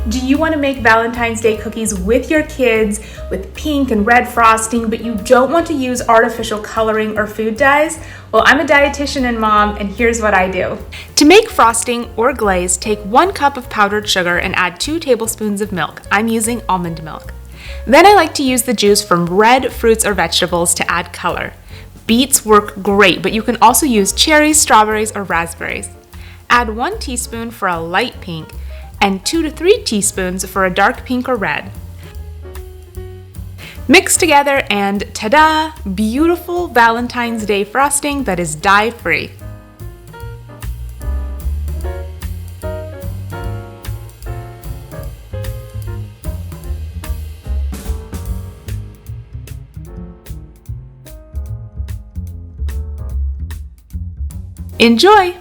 Do you want to make Valentine's Day cookies with your kids with pink and red frosting, but you don't want to use artificial coloring or food dyes? Well, I'm a dietitian and mom, and here's what I do. To make frosting or glaze, take 1 cup of powdered sugar and add 2 tablespoons of milk. I'm using almond milk. Then I like to use the juice from red fruits or vegetables to add color. Beets work great, but you can also use cherries, strawberries, or raspberries. Add 1 teaspoon for a light pink and 2 to 3 teaspoons for a dark pink or red. Mix together and ta-da! Beautiful Valentine's Day frosting that is dye-free. Enjoy!